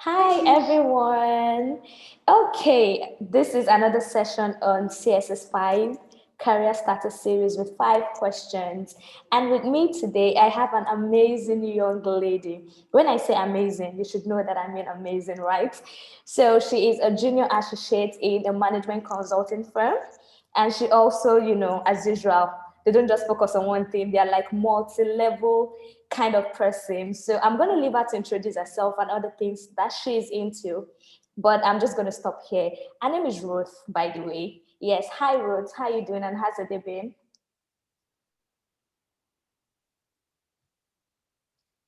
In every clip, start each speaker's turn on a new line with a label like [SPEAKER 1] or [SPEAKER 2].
[SPEAKER 1] Hi everyone. Okay, this is another session on CSS5 Career Starter Series with 5 questions. And with me today, I have an amazing young lady. When I say amazing, you should know that I mean amazing, right? So she is a junior associate in a management consulting firm. And she also, as usual, they don't just focus on one thing, they're like multi-level kind of person. So I'm going to leave her to introduce herself and other things that she's into. But I'm just going to stop here. Her name is Ruth, by the way. Yes. Hi, Ruth. How you doing and how's the day been?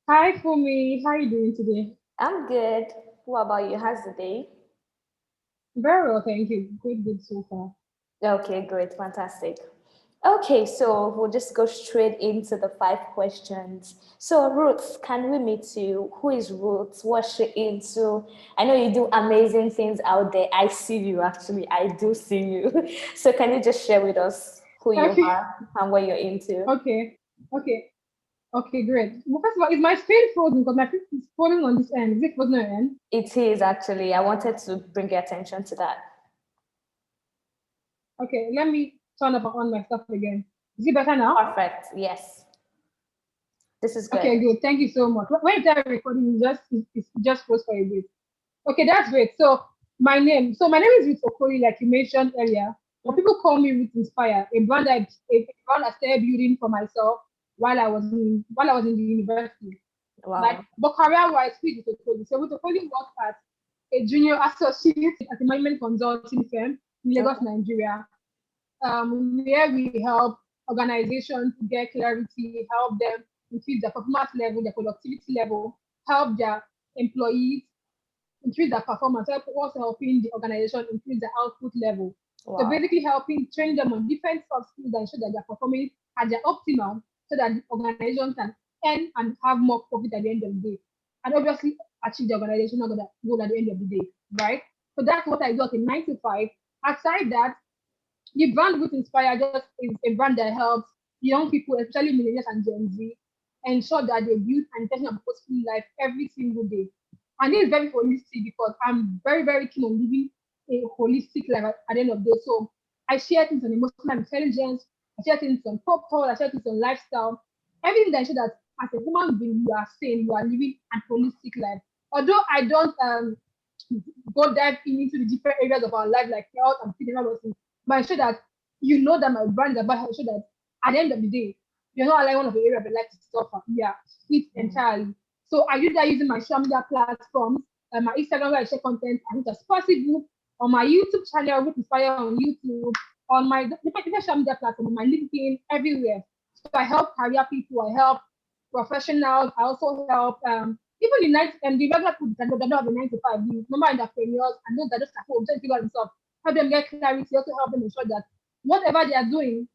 [SPEAKER 2] Hi, Fumi. How are you doing today?
[SPEAKER 1] I'm good. What about you? How's the day?
[SPEAKER 2] Very well, thank you. Good so far.
[SPEAKER 1] Okay, great. Fantastic. Okay, so we'll just go straight into the 5 questions. So, Ruth, can we meet you? Who is Ruth? What's she into? I know you do amazing things out there. I see you actually. I do see you. So, can you just share with us who you
[SPEAKER 2] Okay,
[SPEAKER 1] are and what you're into?
[SPEAKER 2] okay, okay, okay, great. Well, first of all, is my screen frozen? Because my screen is falling on this end. Is it frozen on your end?
[SPEAKER 1] It is actually. I wanted to bring your attention to that.
[SPEAKER 2] Okay, let me turn up and on my stuff again. Is it better now?
[SPEAKER 1] Perfect. Yes, this is good.
[SPEAKER 2] Okay, good. Thank you so much. When you start recording, it's just froze for a bit. Okay, that's great. So my name is Ruth Okoli, like you mentioned earlier. But people call me Ruth Inspire, a brand I started building for myself while I was in the university. Like,
[SPEAKER 1] Wow.
[SPEAKER 2] but career-wise, who is Ruth Okoli? So Ruth Okoli works at a junior associate at a management consulting firm in Lagos,
[SPEAKER 1] Okay.
[SPEAKER 2] Nigeria, where we help organizations get clarity, help them increase their performance level, their productivity level, help their employees increase their performance, also helping the organization increase the output level. So
[SPEAKER 1] Wow.
[SPEAKER 2] basically helping train them on different soft skills that ensure that they're performing at their optimum so that the organization can earn and have more profit at the end of the day. And obviously achieve the organizational goal at the end of the day, right? So that's what I do at a 9 to 5. Aside that, the brand Ruth Inspire just is a brand that helps young people, especially millennials and Gen Z, ensure that they build an intentional and purposeful life every single day. And this is very holistic because I'm very, very keen on living a holistic life at the end of the day. So I share things on emotional intelligence, I share things on purpose, I share things on lifestyle, everything that ensure that as a human being you are sane, you are living an holistic life. Although I don't go dive into the different areas of our life like health and fitness, all those things, but ensure that you know that my brand is about health, so that at the end of the day, you're not allowing one of the area of your life to suffer. Yeah, fit
[SPEAKER 1] Mm.
[SPEAKER 2] entirely. So I do that using my social media platforms, my Instagram where I share content as much as possible, on my YouTube channel, which Inspire on YouTube, on my different social media platform, on my LinkedIn, everywhere. So I help career people, I help professionals, I also help even the regular people that don't have a 9 to 5, the normal entrepreneurs and those that just at home trying to figure out themselves, help them get clarity, also help them ensure that whatever they are doing,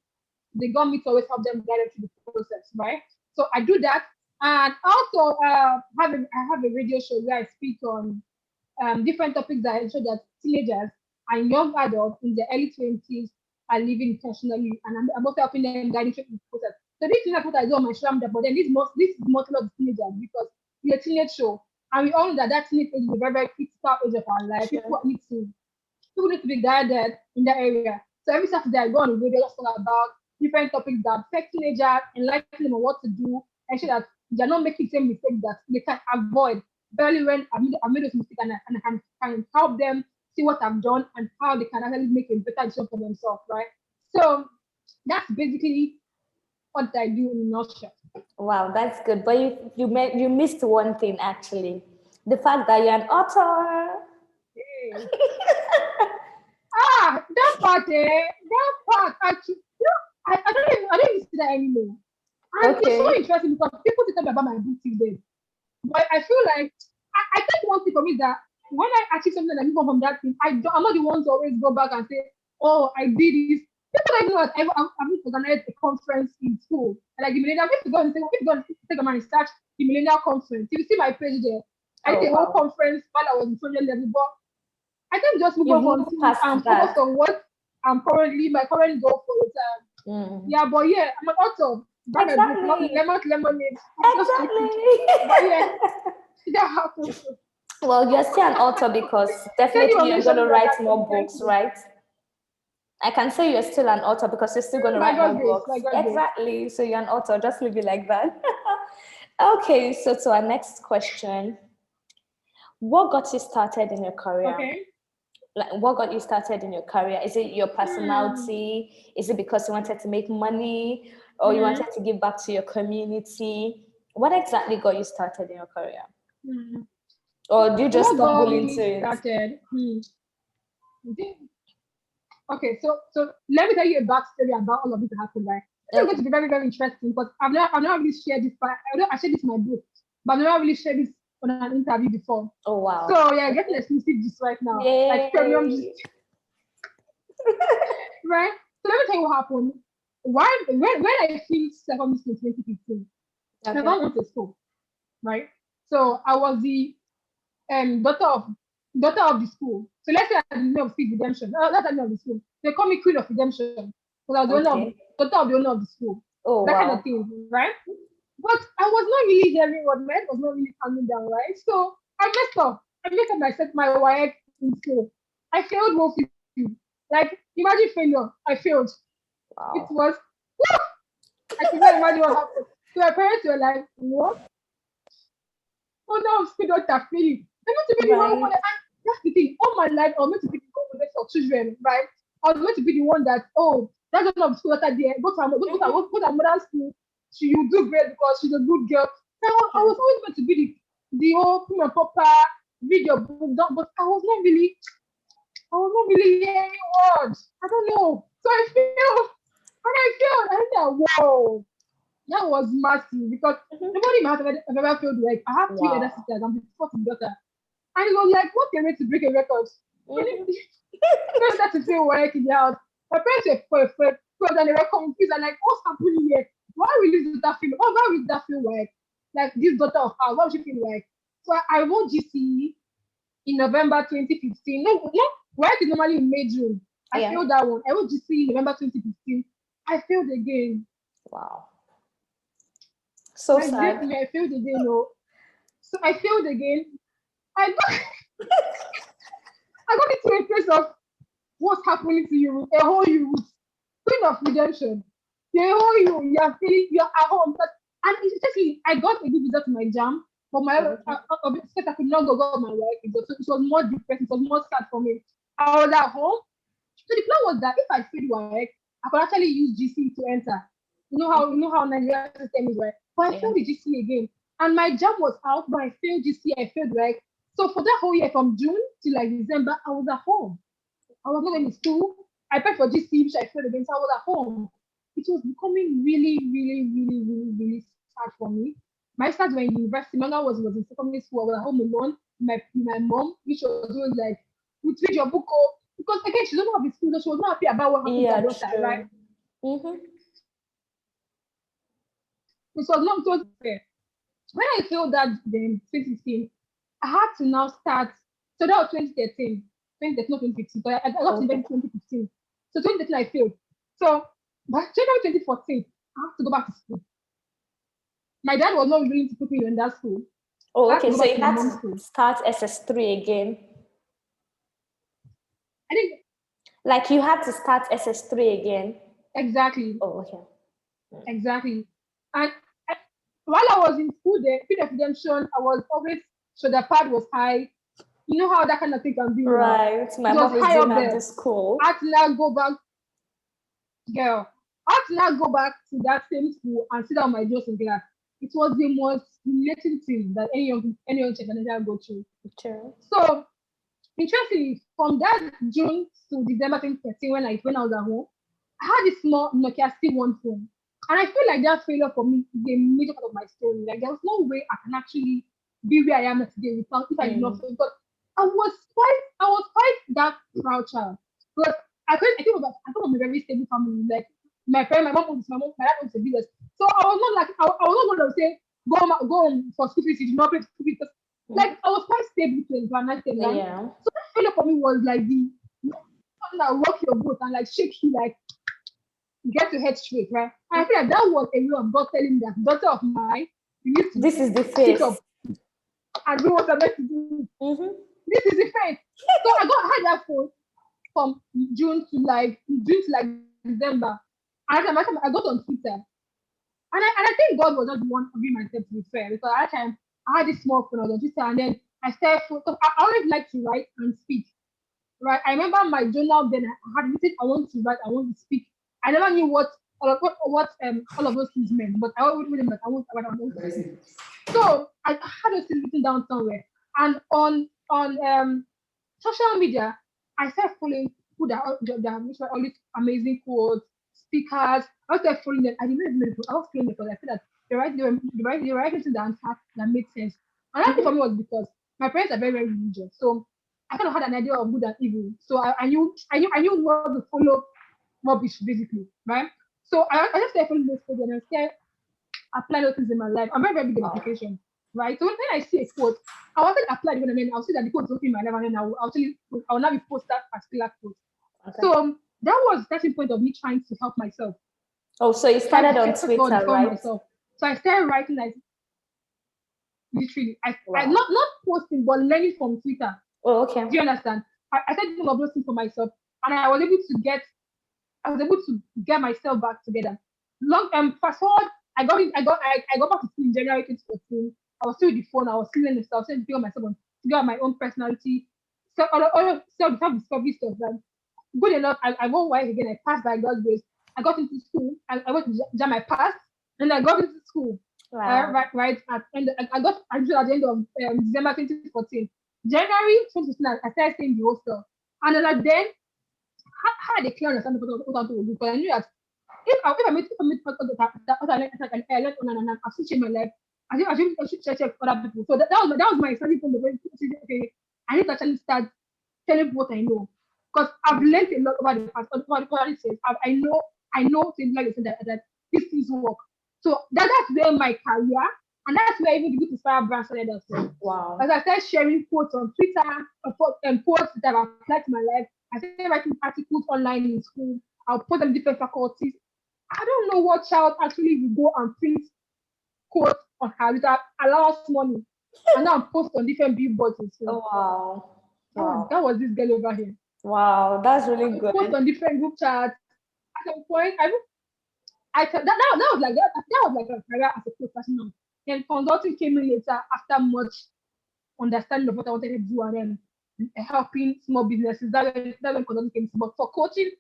[SPEAKER 2] the government always help them guide them through the process, right? So I do that, and also I have a radio show where I speak on different topics that ensure that teenagers and young adults in their early 20s are living intentionally, and I'm also helping them guide through the process. So this is not what I do on my show, but then this is mostly of teenagers because it's a teenage show, and we all know that teenage age is a very very critical age of our life.
[SPEAKER 1] Sure.
[SPEAKER 2] People need to be guided in that area. So every Saturday I go on the radio just talk about different topics that affect teenagers, enlighten them on what to do, ensure that they're not making the same mistakes that they can avoid. Barely when I've made those mistakes, and I can help them see what I've done and how they can actually make a better decision for themselves, right? So that's basically what I do in a nutshell.
[SPEAKER 1] Wow, that's good. But you missed one thing actually. The fact that you're an author.
[SPEAKER 2] Hey. That part, that part actually, I don't even see that anymore. And it's so
[SPEAKER 1] Okay.
[SPEAKER 2] interesting because people tell me about my book till then. But I feel like I think one thing for me is that when I achieve something and I move on from that thing, I'm not the one to always go back and say, "Oh, I did this." People like know that I've organized a conference in school, and like the millennial. If you go and say, if you go and take a man and search the millennial conference, you will see my page there. I
[SPEAKER 1] Oh
[SPEAKER 2] did a whole
[SPEAKER 1] wow.
[SPEAKER 2] conference while I was in social level, but I can just move
[SPEAKER 1] You've
[SPEAKER 2] on from
[SPEAKER 1] moved
[SPEAKER 2] to
[SPEAKER 1] past
[SPEAKER 2] focus
[SPEAKER 1] that.
[SPEAKER 2] on what I'm currently my current goal for the time.
[SPEAKER 1] Mm.
[SPEAKER 2] Yeah, but yeah, I'm an author. Buy my book, not
[SPEAKER 1] Exactly.
[SPEAKER 2] Lemon Lemonade. I'm just joking.
[SPEAKER 1] Exactly.
[SPEAKER 2] But yeah, that happens.
[SPEAKER 1] Well, you're still an author because
[SPEAKER 2] Thank you
[SPEAKER 1] definitely
[SPEAKER 2] for
[SPEAKER 1] you're going to
[SPEAKER 2] mentioning that.
[SPEAKER 1] write more
[SPEAKER 2] Thank
[SPEAKER 1] books,
[SPEAKER 2] you.
[SPEAKER 1] right? I can say you're still an author because you're still going to
[SPEAKER 2] By
[SPEAKER 1] write more
[SPEAKER 2] God's grace, by
[SPEAKER 1] books.
[SPEAKER 2] God's grace.
[SPEAKER 1] Exactly. So you're an author. Just leave it like that. Okay. So to our next question, what got you started in your career?
[SPEAKER 2] Okay.
[SPEAKER 1] Like, what got you started in your career? Is it your
[SPEAKER 2] Hmm.
[SPEAKER 1] personality? Is it because you wanted to make money, or you
[SPEAKER 2] Hmm.
[SPEAKER 1] wanted to give back to your community? What exactly got you started in your career?
[SPEAKER 2] Hmm.
[SPEAKER 1] Or do you just
[SPEAKER 2] What got
[SPEAKER 1] stumble
[SPEAKER 2] me
[SPEAKER 1] into it?
[SPEAKER 2] started? Okay, so let me tell you a backstory about all of this that happened. Right, this is going to
[SPEAKER 1] Okay.
[SPEAKER 2] be very, very interesting because I've never really shared this. But I shared this in my book, but I've never really shared this on an interview before.
[SPEAKER 1] Oh wow.
[SPEAKER 2] So yeah, getting
[SPEAKER 1] Okay.
[SPEAKER 2] exclusive just right now, like premium just
[SPEAKER 1] Yay.
[SPEAKER 2] right. So let me tell you what happened. Why when I finished secondary school in 2015, my
[SPEAKER 1] Okay.
[SPEAKER 2] mom went to school, right? So I was the daughter of the school. So let's say I'm the name of Seed Redemption. That's the name of the school. They call me Queen of Redemption because I was the owner of
[SPEAKER 1] Okay.
[SPEAKER 2] daughter of the owner of the school.
[SPEAKER 1] Oh
[SPEAKER 2] That kind of
[SPEAKER 1] wow.
[SPEAKER 2] thing, right? But I was not really hearing what my head was not really calming down, right? So I messed up. I messed up myself, my wife in school. I failed woefully. Like imagine failure. I failed. It
[SPEAKER 1] Wow.
[SPEAKER 2] was I could not imagine what happened. So my parents were like, what? Oh no, school doctor failing. I want to be the one
[SPEAKER 1] Right.
[SPEAKER 2] and that's the thing. All my life I was meant to be the one model for children, right? I was meant to be the one that, oh, that's one of the school daughter there.
[SPEAKER 1] Mhm.
[SPEAKER 2] Go to her mother's school. She will do great because she's a good girl. So I
[SPEAKER 1] True.
[SPEAKER 2] was always meant to be the whole prima papa, video book, but I was not really hearing words. I don't know. So I failed. And I failed. I said, whoa, that was massive because
[SPEAKER 1] Mhm.
[SPEAKER 2] nobody in my house have ever failed. Like I have three elder
[SPEAKER 1] Wow.
[SPEAKER 2] sisters. I'm the fourth daughter. And it was like, what a way to break a record. When
[SPEAKER 1] Mhm.
[SPEAKER 2] you start to feel work in the house, my parents were afraid because they were confused and like, what's happening here? Why will this daughter feel? Oh, why will that feel like? Like this daughter of ours, why would she feel like? So I wrote GCE in November 2015. No, no, work is normally in May, June. I
[SPEAKER 1] Yeah.
[SPEAKER 2] failed that one. I wrote GCE in November 2015. I failed again.
[SPEAKER 1] Wow. So
[SPEAKER 2] Like this
[SPEAKER 1] sad.
[SPEAKER 2] me, I failed again. No. So I failed again. I got, I got into a place of what's happening to you, a whole you, queen of redemption. The whole you are feeling, you're at home. And it's actually, I got a good result in my jam, but my
[SPEAKER 1] Okay.
[SPEAKER 2] I could not go my work. It was more depressing, it was more sad for me. I was at home. So the plan was that if I failed work, I could actually use GC to enter. You know how Nigeria system is, right? But I
[SPEAKER 1] Yeah.
[SPEAKER 2] failed the GC again. And my jam was out, but I failed GC, I failed work. So for that whole year from June to like December, I was at home. I was not going to school. I paid for GC, which I failed again, so I was at home. It was becoming really, really, really, really, really sad for me. My start were in university. My was in secondary school. I was at home alone. My mom, which was always like, "We read your book," oh. Because again, she doesn't have the school, so she was not happy about what happened to her
[SPEAKER 1] Yeah,
[SPEAKER 2] daughter, right?
[SPEAKER 1] true. Mm-hmm.
[SPEAKER 2] It was not so fair. When I failed that then 2015, I had to now start. So that was 2013, 2013, not 2015. But I got to
[SPEAKER 1] Okay.
[SPEAKER 2] 2015. So 2013 I failed. So by January 2014, I have to go back to school. My dad was not willing to put me in that school.
[SPEAKER 1] Oh,
[SPEAKER 2] I had to
[SPEAKER 1] okay.
[SPEAKER 2] go
[SPEAKER 1] So
[SPEAKER 2] back
[SPEAKER 1] you
[SPEAKER 2] to my
[SPEAKER 1] had
[SPEAKER 2] mom's
[SPEAKER 1] to
[SPEAKER 2] school.
[SPEAKER 1] start SS3 again.
[SPEAKER 2] I think
[SPEAKER 1] Like you had to start SS3 again.
[SPEAKER 2] exactly,
[SPEAKER 1] Oh, okay.
[SPEAKER 2] exactly. And I, while I was in school there, period of redemption, I was always so the pad was high. You know how that kind of thing can be now.
[SPEAKER 1] Right. My
[SPEAKER 2] It was
[SPEAKER 1] mom is
[SPEAKER 2] high
[SPEAKER 1] doing
[SPEAKER 2] up
[SPEAKER 1] at
[SPEAKER 2] there.
[SPEAKER 1] the school.
[SPEAKER 2] I had to now go back, girl. I had to now go back to that same school and sit down my just in class. It was the most humiliating thing that any young child can ever go through.
[SPEAKER 1] True.
[SPEAKER 2] So interestingly, from that June to December 2013, when I was at home, I had this small Nokia C1 phone. And I feel like that failure for me is a major part of my story. Like there was no way I can actually be where I am today without if I did not
[SPEAKER 1] Mm.
[SPEAKER 2] fail. But I was quite that proud child. But I come from a very stable family. Like my dad owns a business. So I was not going to say go on for school fees, you do not pay school fees. Like
[SPEAKER 1] Mhm.
[SPEAKER 2] I was quite stable to a nice thing, right?
[SPEAKER 1] Yeah.
[SPEAKER 2] So that failure for me was like the something that rock your boat and like shake you like get your head straight, right? And I feel like that was a way of God telling me that daughter of mine, you need to
[SPEAKER 1] This is the
[SPEAKER 2] sit up.
[SPEAKER 1] face.
[SPEAKER 2] and do what I'm meant to do.
[SPEAKER 1] Mm-hmm.
[SPEAKER 2] This is the faith. So I had that phone from June to like December. And I got on Twitter. And I think God was not the one giving myself, to be fair, because at that time I had this small phone, I was on Twitter, and then I started because I always like to write and speak. Right. I remember my journal then I had written I want to write, I want to speak. I never knew what all of those things meant, but I always knew that I want to write, I want to speak. So I had those things written down somewhere. And on social media, I started following people that which were all these amazing quotes, speakers. I started following them. I didn't even know them. I was following them because I feel that they were writing things that made sense. Another thing for me was because my parents are very, very religious. So I kind of had an idea of good and evil. So I knew what to follow rubbish basically, right? So I just started following those quotes and I started applying those things in my life. I'm very, very big on application, right? So when I see a quote, I want to apply it and then I'll see that the quote is working in my life and then I'll now be post that particular quote.
[SPEAKER 1] Okay.
[SPEAKER 2] So that was the starting point of me trying to help myself.
[SPEAKER 1] Oh, so you
[SPEAKER 2] Trying
[SPEAKER 1] started
[SPEAKER 2] to
[SPEAKER 1] on Twitter, right?
[SPEAKER 2] myself. So I started writing like literally. I
[SPEAKER 1] Wow.
[SPEAKER 2] not posting but learning from Twitter.
[SPEAKER 1] Oh, okay.
[SPEAKER 2] Do you understand? I started doing all those things for myself and I was able to get myself back together. Fast forward, I got back to school in January 2014. I was still with the phone, I was still learning stuff, still figure myself on figure out my own personality, so all of self-discovery stuff. Like good enough, I won't work again, I passed by God's grace. I got into school, I went to jam my pass, and I got into school.
[SPEAKER 1] Wow.
[SPEAKER 2] Right at end I got admission at the end of December 2014. January 2015, I started staying in the hostel. And then how they clear understand what I'm doing, because I knew that if I meet what I learned on and I've still changed my life, I should check other people. So that was my starting point of okay, I need to actually start telling people what I know. Because I've learned a lot over the past over the years. I know things like you said that these things work. So that's where my career and that's where even the Youth Inspire brand started as well.
[SPEAKER 1] Wow.
[SPEAKER 2] As I started sharing quotes on Twitter and quotes that I've applied to my life, I started writing articles online in school. I'll post them in different faculties. I don't know what child actually will go and print quotes on her that allow us money and now post on different billboards and stuff.
[SPEAKER 1] Oh, wow.
[SPEAKER 2] That was this girl over here.
[SPEAKER 1] Wow, that's really good.
[SPEAKER 2] Post on different group chats. At some point, that was like a career as a professional. Then consulting came in later after much understanding of what I wanted to do and then helping small businesses. That when consulting came. But for coaching,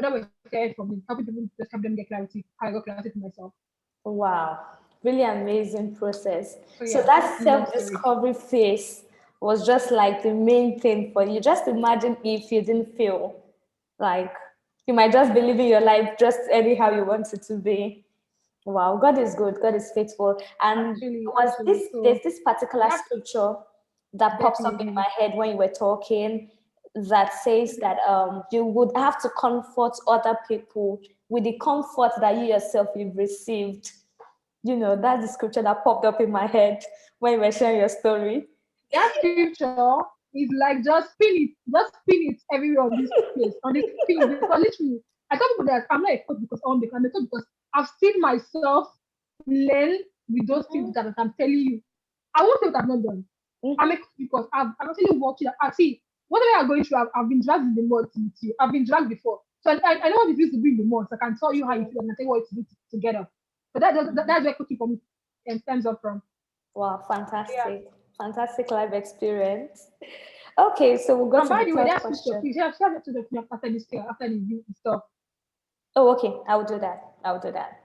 [SPEAKER 2] that was scared for me. Helping people just help them get clarity. I got clarity to myself.
[SPEAKER 1] Wow, really amazing process. So
[SPEAKER 2] Yeah,
[SPEAKER 1] that self-discovery phase was just like the main thing for you. Just imagine if you didn't feel like you might just be living your life just anyhow you want it to be. Wow, God is good, God is faithful. And there's this particular scripture that pops up in my head when you were talking that says that you would have to comfort other people with the comfort that you yourself you've received. You know, that's the scripture that popped up in my head when you were sharing your story.
[SPEAKER 2] That scripture is like just spin it everywhere on this place, on this field. Because literally, I tell people that I'm not a coach because I'm a coach because I've seen myself learn with those things that I'm telling you. I won't say what I've not done. I'm a coach because I've actually walked it. I see whatever I'm going through. I've been dragged in the mud with you. I've been dragged before, so I know what it feels to be in the mud. So I can tell you how you feel and I tell you what to do to get up. But that's where coaching for me stems up from.
[SPEAKER 1] Wow, fantastic. Yeah. Fantastic life experience. Okay, so we'll go to the third question.
[SPEAKER 2] Please, after this stuff.
[SPEAKER 1] Oh, okay. I'll do that.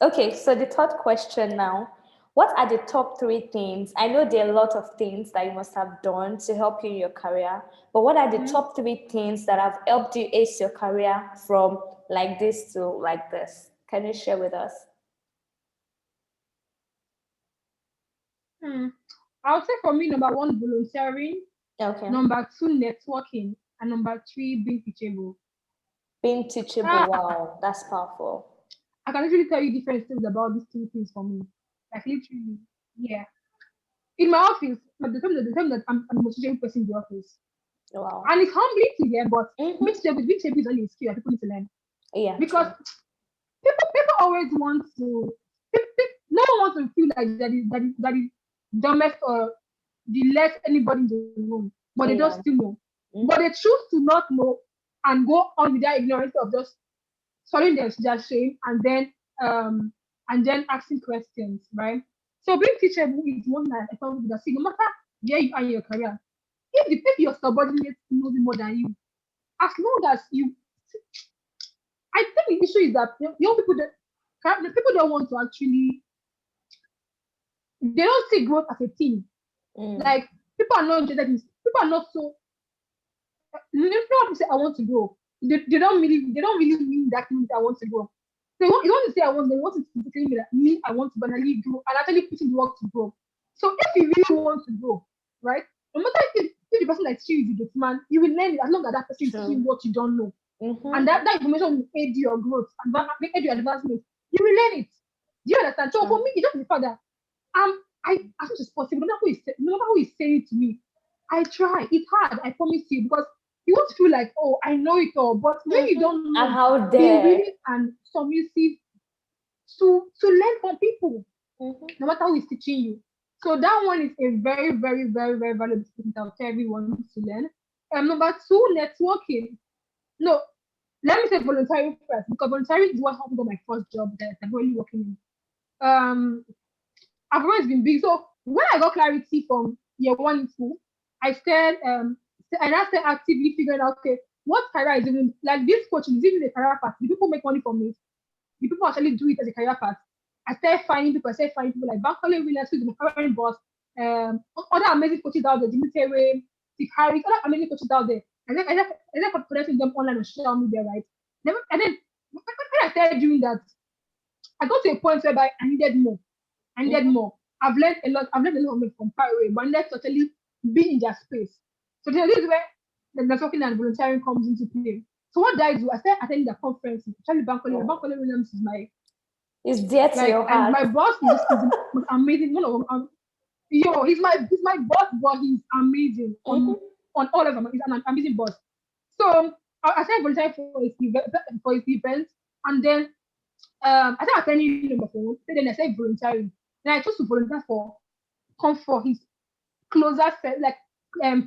[SPEAKER 1] Okay, so the third question now. What are the top 3 things? I know there are a lot of things that you must have done to help you in your career, but what are the top 3 things that have helped you ace your career from like this to like this? Can you share with us?
[SPEAKER 2] I would say for me, number 1, volunteering.
[SPEAKER 1] Okay.
[SPEAKER 2] Number 2, networking. And number 3, being teachable.
[SPEAKER 1] Being teachable, wow, that's powerful.
[SPEAKER 2] I can literally tell you different things about these 2 things for me. Like literally, yeah. In my office, the time that I'm the most teachable person in the office.
[SPEAKER 1] Wow.
[SPEAKER 2] And it's humbling to hear, but being teachable is only a skill that people need to learn.
[SPEAKER 1] Yeah.
[SPEAKER 2] Because people always want to. No one wants to feel like that is dumbest or the less anybody in the room, but they don't
[SPEAKER 1] Yeah.
[SPEAKER 2] still know. But they choose to not know and go on with their ignorance of just swallowing their shame and then asking questions, right? So being teachable is one that I found that see, no matter where you are in your career, if your subordinate knows more than you, as long as you, I think the issue is that young people that the people don't want to actually, they don't see growth as a team. Like people are not interested in, people are not so, you know what to say I want to grow. They don't really mean that means I want to grow. You want to say they want to basically mean that me I want to banally grow and actually put in the work to grow. So if you really want to grow, right? No matter if the person that you is a gate man, you will learn it as long as that person is teaching what you don't know. And that information will aid your growth and aid your advancement. You will learn it. Do you understand? So for me, it's just the fact that as much as possible, no matter who is saying it to me, I try. It's hard, I promise you, because you won't feel like, oh, I know it all. But when you don't
[SPEAKER 1] And
[SPEAKER 2] know,
[SPEAKER 1] how
[SPEAKER 2] be
[SPEAKER 1] dare.
[SPEAKER 2] willing and submissive to learn from people, no matter who is teaching you. So that one is a very, very, very, very valuable skill that I'll tell everyone to learn. Number two, networking. No, let me say volunteering first, because volunteering is what happened on my first job that I'm really working in. I've always been big. So when I got clarity from year one in school, I started and I started actively figuring out, okay, what career is even like this coaching is even a career path. Do people make money from it? Do people actually do it as a career path? I started finding people like Bankole Williams, who's my current boss, other amazing coaches out there, Dimitri, Steve Harris, other amazing coaches out there. And then I started connecting them online on social media, right? And then when I started doing that, I got to a point whereby I needed more. I've learned a lot. I've learned a lot from far away, but let's totally be in their space. So this is where the networking and volunteering comes into play. So what did I do? I started attending the conferences. Charlie Bankole Williams is my
[SPEAKER 1] It's dear to your
[SPEAKER 2] and
[SPEAKER 1] heart.
[SPEAKER 2] my boss is the most amazing one of them. He's my boss, but he's amazing on all of them. He's an amazing boss. So I started volunteering for his events, and then I started attending him on the phone. Then I started volunteering. Then I chose to volunteer come for his closer set, like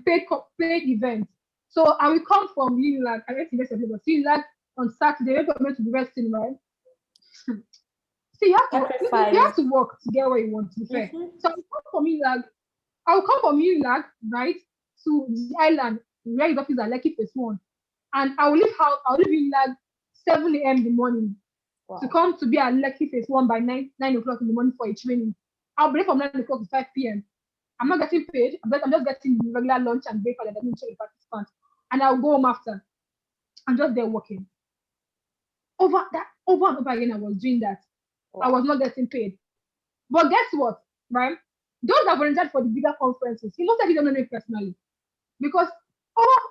[SPEAKER 2] paid events. So I will come from Unilag. I went to University of Lagos. Unilag on Saturday. I went to the resting, right? So you have to work to get where you want to be fair. So I'll come from Unilag, right, to the island where his office at Lekki Phase 1. And I'll leave Unilag 7 a.m. in the morning to come to be at Lekki Phase 1 by 9 o'clock in the morning for a training. I'll be there from 9 o'clock to 5 p.m. I'm not getting paid, but I'm just getting regular lunch and breakfast that I didn't show the participants. And I'll go home after. I'm just there working. Over and over again, I was doing that. I was not getting paid. But guess what, right? Those that volunteered for the bigger conferences, most of them don't know me personally. Because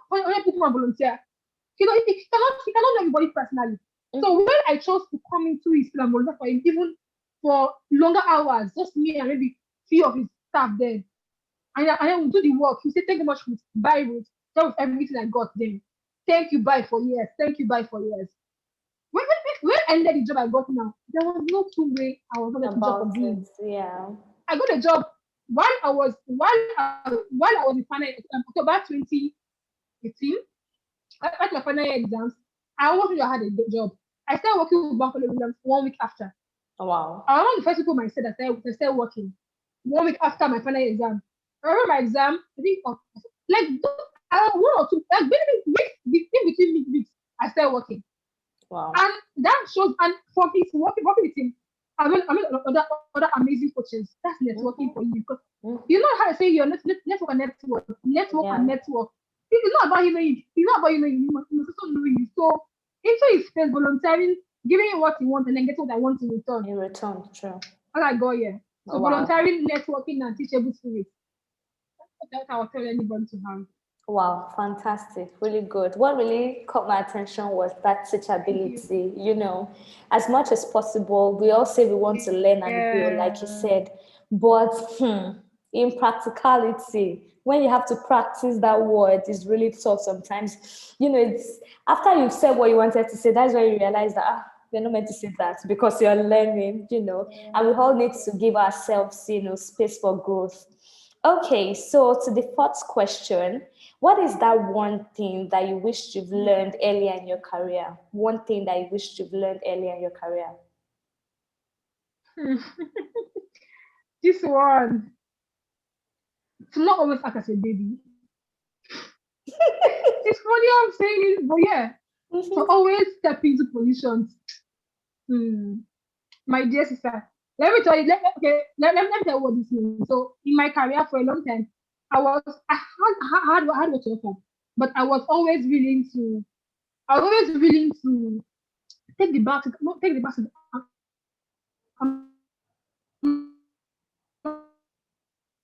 [SPEAKER 2] when people volunteer, he cannot know anybody personally. So when I chose to come into his plan, volunteer for him, even for longer hours, just me and maybe few of his staff there, and then we'll do the work. He said, thank you much, Ruth. Bye, Ruth. That was everything I got then. Thank you, bye for years. Thank you, bye for years. When I ended the job I got now, there was no two way I was not getting a job for doing.
[SPEAKER 1] Yeah.
[SPEAKER 2] I got a job while I was in final October 2018. At my final year exams, I almost knew I had a good job. I started working with Buffalo Williams 1 week after.
[SPEAKER 1] Oh, wow.
[SPEAKER 2] I was one of the first people I said that I started working 1 week after my final year exam. I remember my exam, I think like 1 or 2, like weeks between weeks, I started working.
[SPEAKER 1] Wow.
[SPEAKER 2] And that shows, and for his working with him, I mean other amazing coaches. That's networking for you, because you know how to say your network and network. It's not about you knowing you. It's not about you knowing you. You must also know you. So into his space, volunteering, giving him what he wants, and then getting what I want in return.
[SPEAKER 1] True.
[SPEAKER 2] As I go here. So volunteering, networking, and teachable spirit. That's what I will tell anybody to have.
[SPEAKER 1] Wow, fantastic. Really good. What really caught my attention was that teachability. As much as possible, we all say we want to learn and grow, like you said, but in practicality, when you have to practice that word, it's really tough sometimes. It's after you've said what you wanted to say, that's when you realize that you're not meant to say that, because you're learning, and we all need to give ourselves, space for growth. Okay, so to the fourth question, what is that one thing that you wish you've learned earlier in your career? One thing that you wish you've learned earlier in your career?
[SPEAKER 2] This one, to not always act as a baby. It's funny how I'm saying it, but yeah, to
[SPEAKER 1] Mhm.
[SPEAKER 2] always step into positions. Hmm. My dear sister, let me tell you, let me tell you what this means. So in my career for a long time, I had what to offer, but I was always willing to take the back, not take the back.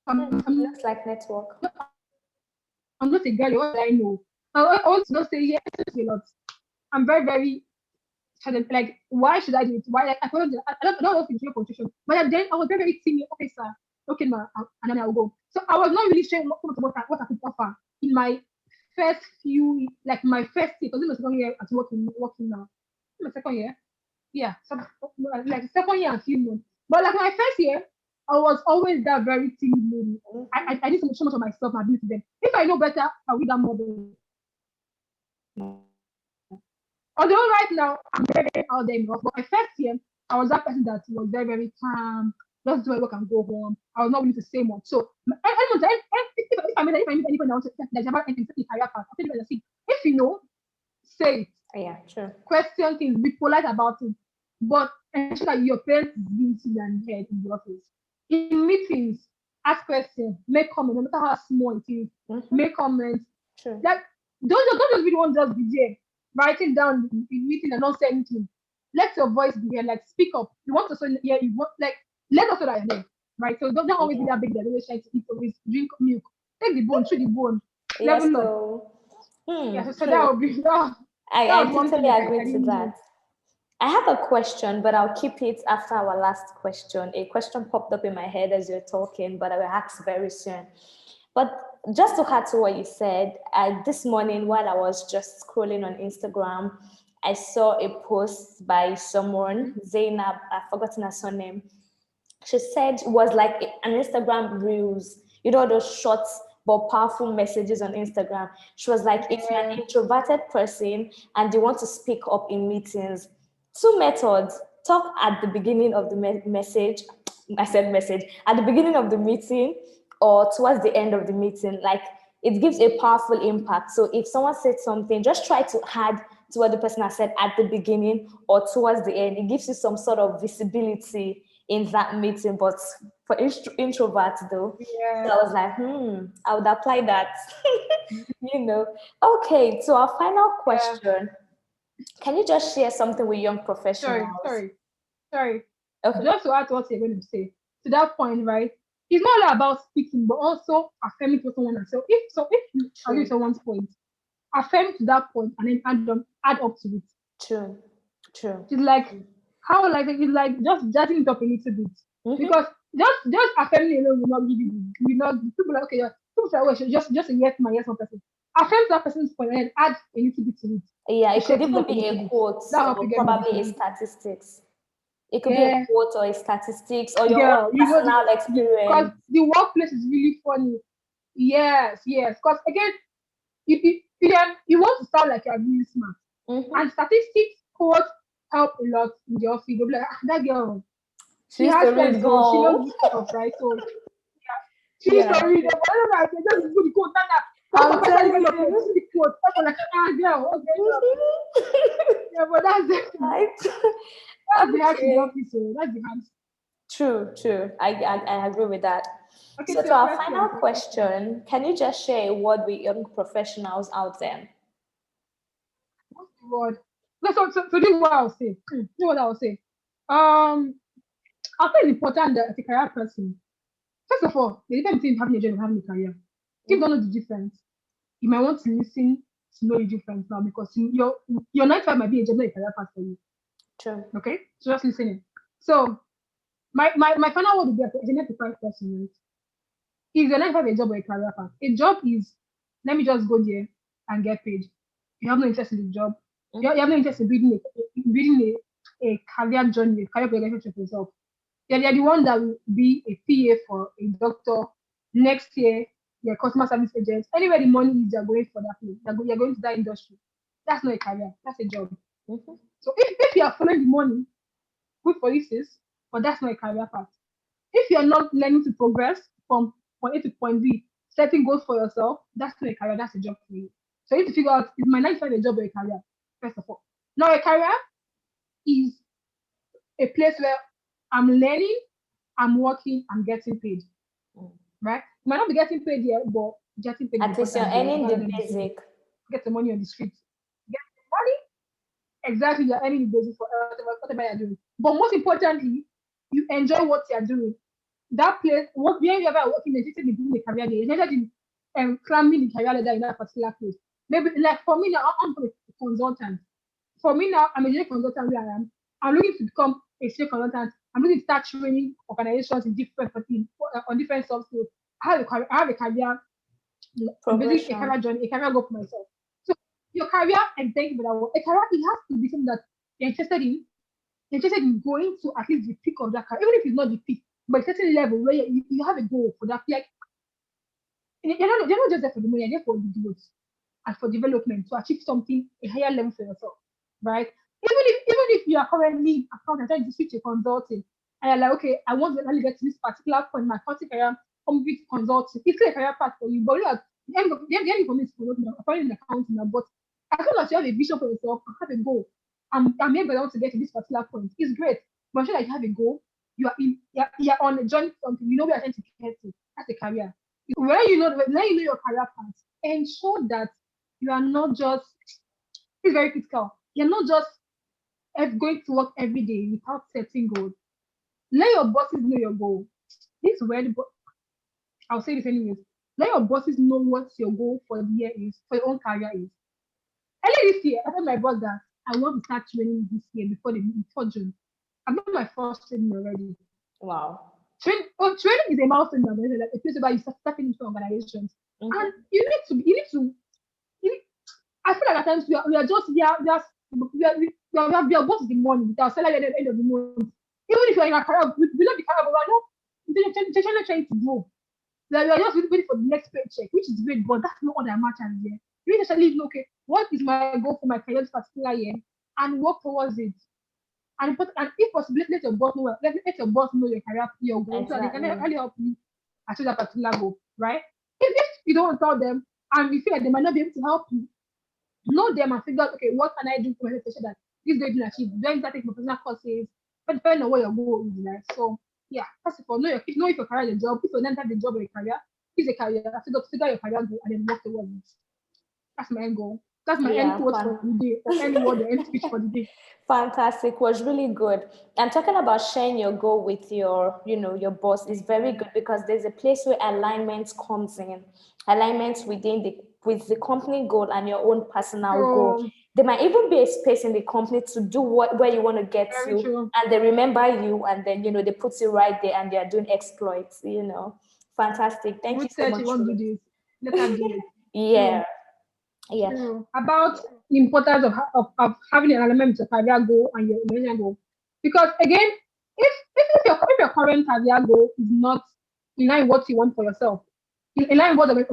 [SPEAKER 2] I'm
[SPEAKER 1] Looks like network.
[SPEAKER 2] I'm not a girl. What do I know? I want to not say yes a lot. I'm very, very like, why should I do it? Why? Like, I don't know if it's your constitution, but then I was very, very timid. Okay, sir. Okay, ma, and then I'll go. So I was not really sure what I could offer in my first few, like my first year, because in my second year at working now. In my second year, yeah, so like second year and few months. But like my first year, I was always that very timid lady.
[SPEAKER 1] Mhm.
[SPEAKER 2] I did so much of myself, my ability then. If I know better, I'll read that more better. Although right now I'm very, very out there enough, but my first year, I was that person that was very, very calm, just do my work and go home. I was not willing to say much. So if I meet anyone else that's about anything career path, I'll tell you guys, see, if you know, say it,
[SPEAKER 1] Yeah, true.
[SPEAKER 2] question things, be polite about it, but ensure that your parents is being seen and heard in the office. In meetings, ask questions, make comments, no matter how small it is,
[SPEAKER 1] Mm-hmm.
[SPEAKER 2] make comments.
[SPEAKER 1] True.
[SPEAKER 2] Like, don't just be the one just be there, writing down in meeting and not saying anything. Let your voice be heard, like speak up. You want to say yeah, you want like let us know that you're there. Right? So don't always be
[SPEAKER 1] Yeah.
[SPEAKER 2] that big that always trying to eat always drink milk. Take the bone, chew the bone,
[SPEAKER 1] Yes,
[SPEAKER 2] level up.
[SPEAKER 1] so
[SPEAKER 2] Yeah, so that
[SPEAKER 1] true.
[SPEAKER 2] would be that
[SPEAKER 1] I
[SPEAKER 2] was one thing
[SPEAKER 1] totally
[SPEAKER 2] like
[SPEAKER 1] agree
[SPEAKER 2] I
[SPEAKER 1] to
[SPEAKER 2] didn't know.
[SPEAKER 1] that. I have a question, but I'll keep it after our last question. A question popped up in my head as you're talking, but I will ask very soon. But just to add to what you said, this morning while I was just scrolling on Instagram, I saw a post by someone, Zainab, I've forgotten her surname. She said it was like an Instagram reels, you know, those shorts but powerful messages on Instagram. She was like, if you're
[SPEAKER 2] Yeah.
[SPEAKER 1] an introverted person and you want to speak up in meetings, two methods: talk at the beginning of the message. I said message at the beginning of the meeting or towards the end of the meeting. Like, it gives a powerful impact. So if someone said something, just try to add to what the person has said at the beginning or towards the end. It gives you some sort of visibility in that meeting. But for introverts though, so
[SPEAKER 2] Yeah.
[SPEAKER 1] I was like, I would apply that. you know. Okay, so our final
[SPEAKER 2] Yeah.
[SPEAKER 1] question. Can you just share something with young
[SPEAKER 2] Sorry,
[SPEAKER 1] professionals?
[SPEAKER 2] sorry, sorry.
[SPEAKER 1] Okay.
[SPEAKER 2] Just to add to what you're going to say, to that point, right? It's not only about speaking, but also affirming to someone else. So if you agree with
[SPEAKER 1] True,
[SPEAKER 2] someone's point, affirm to that point and then add up to it.
[SPEAKER 1] true, true.
[SPEAKER 2] It's like how like it's like just judging it up a little bit.
[SPEAKER 1] Mm-hmm.
[SPEAKER 2] Because just affirming alone will not give you will not people like okay, yeah, people say, oh, just a yes man, yes one person. Affirm that person's point and then add a little bit to it.
[SPEAKER 1] Yeah,
[SPEAKER 2] To
[SPEAKER 1] it could
[SPEAKER 2] shape it
[SPEAKER 1] even
[SPEAKER 2] up a
[SPEAKER 1] be
[SPEAKER 2] little
[SPEAKER 1] a
[SPEAKER 2] bit.
[SPEAKER 1] quote
[SPEAKER 2] That help you
[SPEAKER 1] or
[SPEAKER 2] get more
[SPEAKER 1] probably a
[SPEAKER 2] visibility.
[SPEAKER 1] statistics. It could be a
[SPEAKER 2] Yeah.
[SPEAKER 1] quote or a statistics or your own
[SPEAKER 2] Girl, you know
[SPEAKER 1] personal
[SPEAKER 2] because
[SPEAKER 1] experience.
[SPEAKER 2] the workplace is really funny. Yes, yes. Because again, you want to sound like you're really smart.
[SPEAKER 1] Mm-hmm.
[SPEAKER 2] And statistics quotes help a lot in the office. They'll be like, that girl,
[SPEAKER 1] She
[SPEAKER 2] she
[SPEAKER 1] used
[SPEAKER 2] has
[SPEAKER 1] to
[SPEAKER 2] sense,
[SPEAKER 1] read
[SPEAKER 2] so she knows
[SPEAKER 1] more.
[SPEAKER 2] this stuff, right? So she's
[SPEAKER 1] Yeah,
[SPEAKER 2] sorry. But I don't know, I can just put the quote. What
[SPEAKER 1] I'm
[SPEAKER 2] professional
[SPEAKER 1] telling
[SPEAKER 2] development? See
[SPEAKER 1] you.
[SPEAKER 2] the quote. I'm like, girl, what's going on? Yeah, but
[SPEAKER 1] Right.
[SPEAKER 2] that's the hacks in the
[SPEAKER 1] Okay.
[SPEAKER 2] office. So that's the hacks.
[SPEAKER 1] True, true. I agree with that.
[SPEAKER 2] Okay,
[SPEAKER 1] So
[SPEAKER 2] to
[SPEAKER 1] to
[SPEAKER 2] your
[SPEAKER 1] our
[SPEAKER 2] question,
[SPEAKER 1] final
[SPEAKER 2] to your question.
[SPEAKER 1] question, can you just share a word with young professionals out there?
[SPEAKER 2] What's the word? No, so this is what I'll say. This is what I'll say. Um, I feel it's important that as a career person, first of all, the difference between having a job and having a career. If you don't know the difference, you might want to listen to know the difference now because your 9 to 5 might be a job, not a career path for you.
[SPEAKER 1] True.
[SPEAKER 2] Okay? So just listening. So my final word would be as a 9 to 5 person, right? Is your 9 to 5 a job or a career path? A job is let me just go there and get paid. You have no interest in the job. You
[SPEAKER 1] Mm-hmm.
[SPEAKER 2] have no interest in building a career journey, a career progression for yourself. You're the one that will be a PA for a doctor Next year, you're a customer service agent. Anywhere the money is, you're going for that place. You're going to that industry. That's not a career. That's a job.
[SPEAKER 1] Mm-hmm.
[SPEAKER 2] So if you are following the money, good for you, sis, but that's not a career path. If you're not learning to progress from point A to point B, setting goals for yourself, that's not a career, that's a job for you. So you need to figure out, is my 9 to 5 a job or a career, first of all. Now, a career is a place where I'm learning, I'm working, I'm getting paid, right? You might not be getting paid yet, but getting paid is
[SPEAKER 1] At least you're
[SPEAKER 2] important.
[SPEAKER 1] earning the basic.
[SPEAKER 2] Get the money on the streets. Get the money, exactly, you're earning the basis for whatever you're doing. But most importantly, you enjoy what you're doing. That place, wherever you're working, they should be doing a career there. They should be climbing the career ladder in that particular place. Maybe, like for me now, I'm a consultant. For me now, I'm a senior consultant where I am. I'm looking to become a senior consultant. I'm looking to start training organizations in different on different soft skills. I have a career, basically a
[SPEAKER 1] Progression.
[SPEAKER 2] career journey, a career goal for myself. So your career, and thank you for that word. A career, it has to be something that you're interested in going to at least the peak of that career, even if it's not the peak, but a certain level where you have a goal for that. Like you're not just there for the money, you're there for the growth and for development to achieve something a higher level for yourself, right? Even if you are currently accountant trying to switch to consulting, and you're like, okay, I want to really get to this particular point in my accounting career, come with consulting. It's still a career path for you, but you are the end for me is consulting, I'm applying in accounting now. But as long as you have a vision for yourself and have a goal, I'm able to get to this particular point. It's great. But sure that you have a goal, you're on a journey to something, you know where you're trying to get to. That's a career. When you know your career path, ensure that you are not just, it's very critical. You're not just going to work every day without setting goals. Let your bosses know your goal. This is where I'll say this anyways. Let your bosses know what your goal for the year is, for your own career is. Earlier this year, I told my boss that I want to start training this year before June. I've done my first training already.
[SPEAKER 1] Wow.
[SPEAKER 2] Training is a milestone in organization, like a place where you start stepping into organizations.
[SPEAKER 1] Mm-hmm.
[SPEAKER 2] And I feel like at times we are just we are both the money with our salary at the end of the month. Even if you're in a career, we love the career, but we're not intentionally trying to grow. Like we are just waiting for the next paycheck, which is great, but that's not all that matters here. You need to actually know, okay, what is my goal for my career this particular year, and work towards it. And if possible, let your boss know. Let your boss know your career, your goal, so that they can
[SPEAKER 1] Exactly.
[SPEAKER 2] really help you achieve that particular goal, right? If you don't tell them and you feel like they might not be able to help you, know them and figure out, okay, what can I do for myself to ensure that this goal is being achieved? Do I need to take professional courses? But depending on what your goal is, right? So yeah, first of all, know if your career is a job. If you don't have the job or a career, it's a career. Figure your career goal and then work towards it. That's my end goal. That's my end
[SPEAKER 1] Yeah,
[SPEAKER 2] quote
[SPEAKER 1] fun.
[SPEAKER 2] for the day, or any word or end speech for the day.
[SPEAKER 1] Fantastic. Was really good. And talking about sharing your goal with your boss is very good because there's a place where alignment comes in. Alignment with the company goal and your own personal goal.
[SPEAKER 2] So
[SPEAKER 1] There might even be a space in the company to do where you want to get
[SPEAKER 2] very
[SPEAKER 1] to,
[SPEAKER 2] true.
[SPEAKER 1] and they remember you, and then they put you right there, and they are doing exploits. Fantastic. Thank you
[SPEAKER 2] Ruth
[SPEAKER 1] so
[SPEAKER 2] said she
[SPEAKER 1] much,
[SPEAKER 2] won't do
[SPEAKER 1] Ruth.
[SPEAKER 2] this. Let her do it.
[SPEAKER 1] Yeah,
[SPEAKER 2] So
[SPEAKER 1] yeah,
[SPEAKER 2] about the importance of having an element of career goal and your organizational goal. Because again, if your current career goal is not in line with what you want for yourself, in line with what the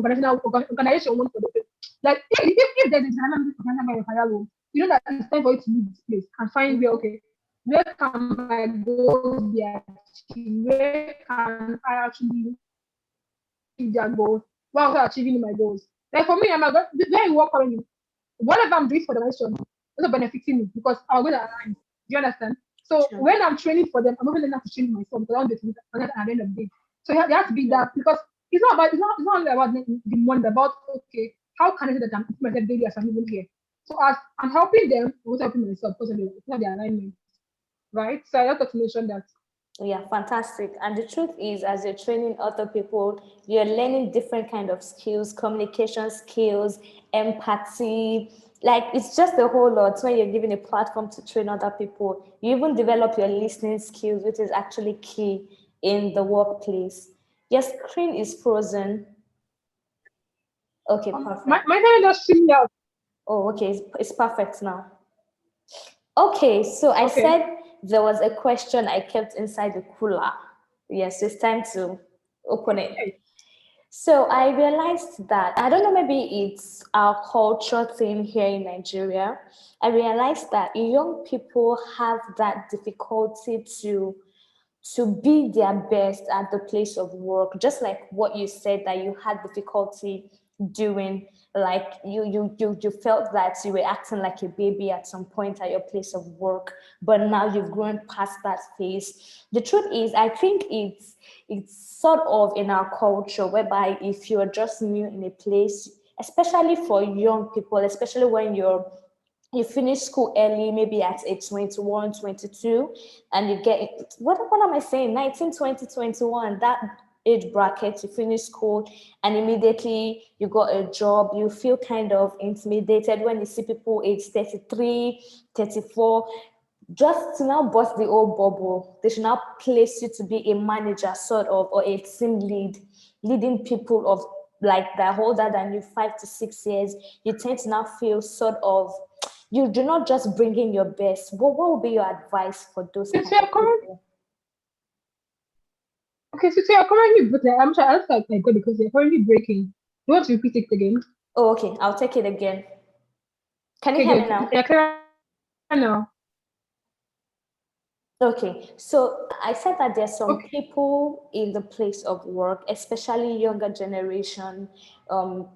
[SPEAKER 2] organization wants for the people, like if there's a dynamic of your career goal, you know that it's time for you to leave this place and find where, okay, where can my goals be achieved? Where can I actually achieve their goals while also achieving my goals? Like for me, where I work currently, whatever I'm doing for the nation is not benefiting me because our goals are aligned. Do you understand? So
[SPEAKER 1] sure.
[SPEAKER 2] when I'm training for them, I'm not going to change myself because I want to do that at the end of the day. So there has to be that because it's not only about the money, about, okay, how can I say that I'm putting myself daily as I'm even here? So as I'm helping them, I'm also helping myself because of the alignment, right? So I have to mention that.
[SPEAKER 1] Yeah, fantastic. And the truth is, as you're training other people, you're learning different kind of skills, communication skills, empathy. Like it's just a whole lot when you're given a platform to train other people. You even develop your listening skills, which is actually key in the workplace. Your screen is frozen. Okay,
[SPEAKER 2] My
[SPEAKER 1] perfect.
[SPEAKER 2] friend just streamed out.
[SPEAKER 1] Oh, okay, it's perfect now. Okay, so I
[SPEAKER 2] Okay.
[SPEAKER 1] said there was a question I kept inside the cooler. Yes, it's time to open it.
[SPEAKER 2] Okay.
[SPEAKER 1] So I realized that, I don't know, maybe it's our culture thing here in Nigeria. I realized that young people have that difficulty to be their best at the place of work, just like what you said, that you had difficulty doing, like you felt that you were acting like a baby at some point at your place of work, but now you've grown past that phase. The truth is, I think it's sort of in our culture, whereby if you're just new in a place, especially for young people, especially when you finish school early, maybe at age 21, 22, and you get, what am I saying, 19, 20, 21, that age bracket, you finish school and immediately you got a job, you feel kind of intimidated when you see people age 33, 34, just to now bust the old bubble. They should now place you to be a manager, sort of, or a team lead, leading people of like that older than you 5 to 6 years. You tend to now feel sort of, you do not just bring in your best. What would be your advice for those
[SPEAKER 2] Since
[SPEAKER 1] kind
[SPEAKER 2] we are
[SPEAKER 1] of
[SPEAKER 2] current,
[SPEAKER 1] people?
[SPEAKER 2] okay, since we are currently, but I'm sure I don't think I got because they're currently breaking. You want to repeat it again?
[SPEAKER 1] Oh, okay, I'll take it again. Can you
[SPEAKER 2] Okay,
[SPEAKER 1] hear me
[SPEAKER 2] good.
[SPEAKER 1] now?
[SPEAKER 2] Yeah, clear now.
[SPEAKER 1] Okay, so I said that there's some
[SPEAKER 2] Okay.
[SPEAKER 1] people in the place of work, especially younger generation,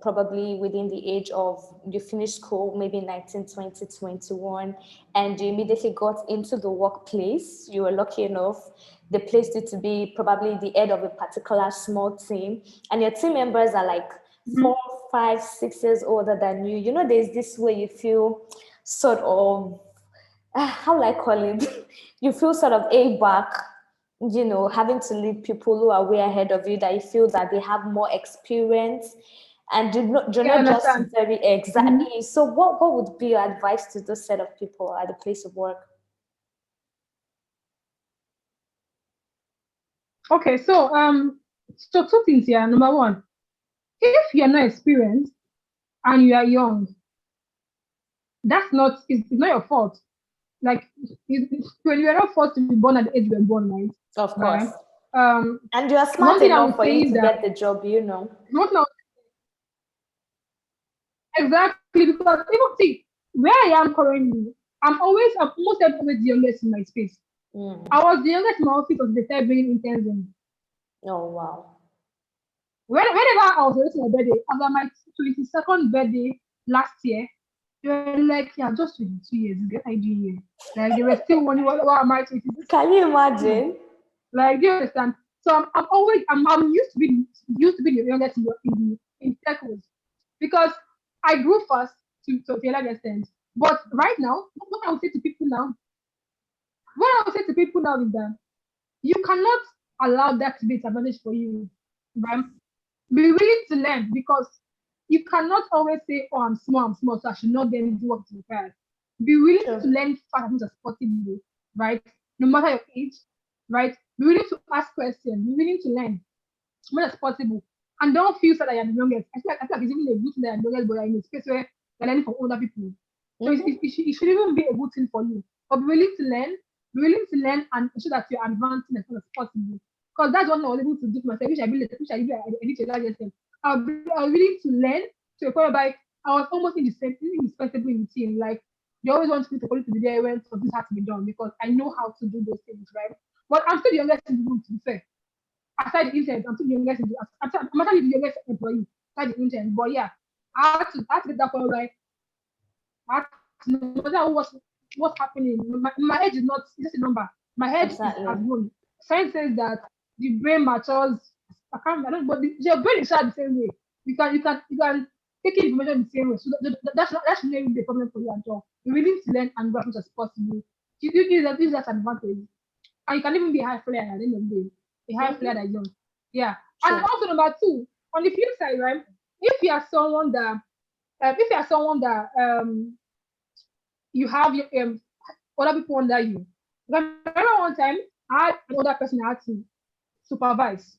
[SPEAKER 1] probably within the age of, you finish school, maybe 19, 20, 21, and you immediately got into the workplace. You were lucky enough. They placed you to be probably the head of a particular small team, and your team members are like
[SPEAKER 2] Mhm.
[SPEAKER 1] 4, 5, 6 years older than you. You know, there's this way you feel sort of, how will I call it? You feel sort of a back, having to lead people who are way ahead of you, that you feel that they have more experience and you're
[SPEAKER 2] Yeah, I
[SPEAKER 1] not just
[SPEAKER 2] understand.
[SPEAKER 1] very
[SPEAKER 2] Mhm.
[SPEAKER 1] exactly. So what would be your advice to those set of people at the place of work?
[SPEAKER 2] Okay, so two things here. Number one, if you're not experienced and you are young, that's not it's not your fault. Like when you are not forced to be born at the age you were born, right?
[SPEAKER 1] Of course.
[SPEAKER 2] Right. Um,
[SPEAKER 1] And you are
[SPEAKER 2] one
[SPEAKER 1] smart
[SPEAKER 2] thing I
[SPEAKER 1] enough
[SPEAKER 2] would
[SPEAKER 1] for
[SPEAKER 2] say
[SPEAKER 1] you
[SPEAKER 2] is
[SPEAKER 1] to
[SPEAKER 2] that
[SPEAKER 1] get the job.
[SPEAKER 2] one thing exactly because even see where I am currently, I'm almost always the youngest in my space. I
[SPEAKER 1] Mm.
[SPEAKER 2] was the youngest in my office of the third bringing interns in.
[SPEAKER 1] Oh, wow.
[SPEAKER 2] Whenever I was celebrating my birthday, I was at my 22nd birthday last year, they were like, yeah, just 22 years, get idea. Like they were still wondering what am I 26?
[SPEAKER 1] Can you imagine?
[SPEAKER 2] Like, do you understand? So I'm used to be the youngest in circles because I grew fast to a large extent. But right now, what I would say to people now, what I would say to people now is that you cannot allow that to be an advantage for you, right? Be willing to learn because you cannot always say, "Oh, I'm small, so I should not get into what is required." Be willing to
[SPEAKER 1] True.
[SPEAKER 2] learn fast as much as possible, right? No matter your age, right? Be willing to ask questions. Be willing to learn as much as possible, and don't feel sad that you're the youngest. I feel like it's even a good thing that you're the youngest, but you're in a space where you're learning from older people. So
[SPEAKER 1] Hmm.
[SPEAKER 2] it should even be a good thing for you. But be willing to learn and ensure that you're advancing as much as possible. Because that's what I was able to do for myself, which I believe, which I did a large extent. I was willing to learn to a point whereby I was almost indispensable in the team. Like they always want me to be there when something has to be done because I know how to do those things, right? But I'm still the youngest in the room, to be fair. Aside the interns, I'm still the youngest. I'm actually the youngest employee aside the interns. But yeah, I had to get that point where I had to know no matter what's happening. My age is not it's just a number. My head is
[SPEAKER 1] Exactly.
[SPEAKER 2] has grown. Science says that the brain matures. I don't, but your brain is shot the same way. You can take in information the same way. So that should not even be a problem for you at all. You're willing to learn and grow as much as possible. You use that advantage. And you can even be a high flyer at the end of the day. A high flyer that
[SPEAKER 1] Hmm.
[SPEAKER 2] is young. Yeah. And
[SPEAKER 1] True.
[SPEAKER 2] also number two, on the flip side, right? If you are someone that if you are someone that you have your other people under you. Because I remember one time I had an older person I had to supervise.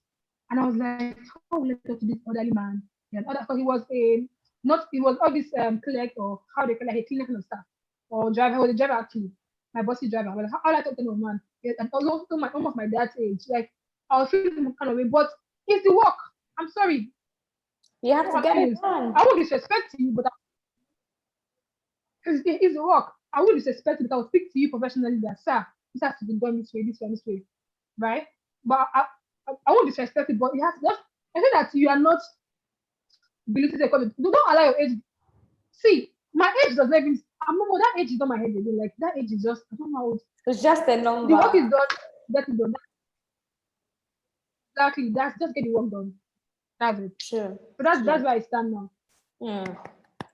[SPEAKER 2] And I was like, how will I talk to this elderly man? Yeah, because he was a not he was all this clerk or how they call like a cleaner kind of stuff. Or driver, he was a driver actually. My bossy driver. But how will I talk to him man? Yeah, and also almost my dad's age. Like I was feeling some kind of way. But it's the work. I'm sorry.
[SPEAKER 1] You have to
[SPEAKER 2] What I'm
[SPEAKER 1] get
[SPEAKER 2] saying
[SPEAKER 1] it
[SPEAKER 2] is,
[SPEAKER 1] done.
[SPEAKER 2] I won't disrespect you, but it's the work. I won't disrespect you, but I'll speak to you professionally that, sir, this has to be done this way, this way, this way, right? But I won't disrespect it, but it has just, I think that you are not belittling the economy. Don't allow your age. See, my age does not even, I'm not, that age is not my head again. Like, that age is just, I don't know how old.
[SPEAKER 1] It's just a
[SPEAKER 2] The work
[SPEAKER 1] number.
[SPEAKER 2] is done, that is done. Exactly, that's just get the work done. That's it.
[SPEAKER 1] True.
[SPEAKER 2] So that's
[SPEAKER 1] True.
[SPEAKER 2] where I stand now.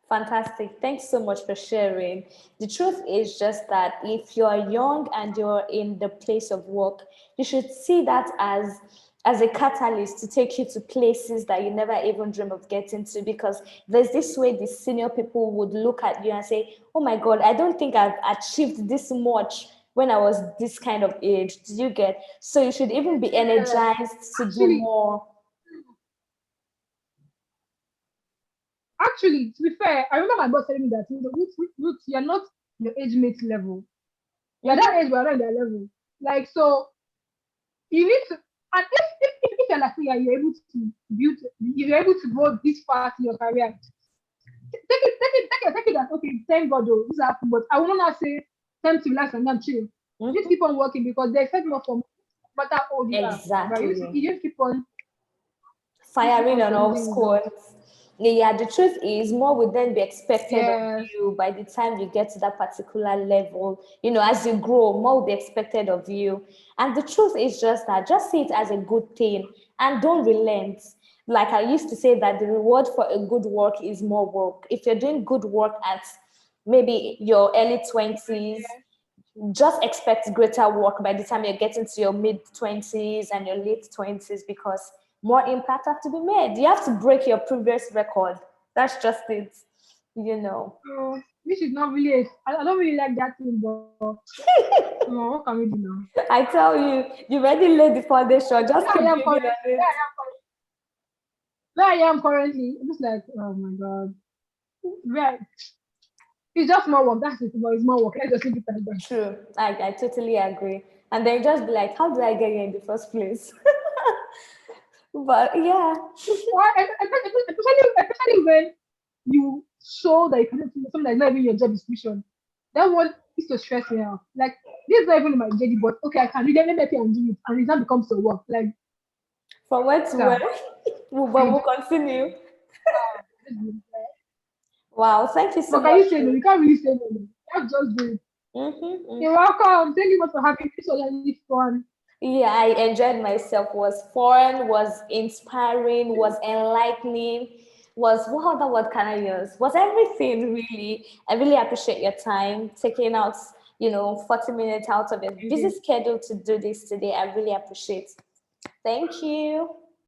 [SPEAKER 1] Fantastic. Thanks so much for sharing. The truth is just that if you're young and you're in the place of work, you should see that as a catalyst to take you to places that you never even dream of getting to, because there's this way the senior people would look at you and say, oh my God, I don't think I've achieved this much when I was this kind of age. Did you get? So you should even be
[SPEAKER 2] Yeah,
[SPEAKER 1] energized to do
[SPEAKER 2] actually,
[SPEAKER 1] more.
[SPEAKER 2] actually, to be fair, I remember my boss telling me that, Ruth, you're not your age mate level. You're that age, we're not in their level. Like, so you need to, and if you're like, yeah, you're able to build, if you're able to go this fast in your career, take it as, okay, thank God, though, this happened, but I will not say, time to relax and not chill. Just keep on working because they expect more from no matter how old you are. Right?
[SPEAKER 1] Exactly.
[SPEAKER 2] You just keep on,
[SPEAKER 1] Firing on all
[SPEAKER 2] producing results.
[SPEAKER 1] squads. Yeah, the truth is more would then be expected of
[SPEAKER 2] Yes.
[SPEAKER 1] you by the time you get to that particular level. As you grow, more will be expected of you. And the truth is just that, just see it as a good thing and don't relent. Like I used to say that the reward for a good work is more work. If you're doing good work at maybe your early 20s, just expect greater work by the time you're getting to your mid 20s and your late 20s, because more impact have to be made. You have to break your previous record. That's just it, you know.
[SPEAKER 2] So this is not really, I don't really like that thing, but what can we do now?
[SPEAKER 1] I tell you, you already laid the foundation. Just
[SPEAKER 2] Where
[SPEAKER 1] keep
[SPEAKER 2] I am
[SPEAKER 1] building
[SPEAKER 2] currently,
[SPEAKER 1] on it.
[SPEAKER 2] where I am currently, I'm just like, oh my God. Right. It's just more work. That's it, but it's more work. Let's just leave it like that.
[SPEAKER 1] True. I totally agree. And then just be like, how did I get here in the first place? But yeah.
[SPEAKER 2] Why? Especially when you show that you cannot do something that's not even your job description. That one is to stress me out. Like, this is not even in my JD, but okay, I can read it, let me and do it. And it now becomes a work. Like,
[SPEAKER 1] From where to where?
[SPEAKER 2] sir,
[SPEAKER 1] But
[SPEAKER 2] please.
[SPEAKER 1] we'll continue.
[SPEAKER 2] Just
[SPEAKER 1] Wow, thank you so
[SPEAKER 2] but can you
[SPEAKER 1] much,
[SPEAKER 2] say no?
[SPEAKER 1] Ruth.
[SPEAKER 2] You can't really say no. You have to just do it. You're
[SPEAKER 1] Mm-hmm.
[SPEAKER 2] welcome. Thank you much for having me. This was really fun.
[SPEAKER 1] Yeah, I enjoyed myself. Was fun, was inspiring, was enlightening, was what other word can I use? Was everything really. I really appreciate your time taking out, 40 minutes out of your
[SPEAKER 2] Thank
[SPEAKER 1] busy
[SPEAKER 2] you.
[SPEAKER 1] schedule to do this today. I really appreciate. Thank you.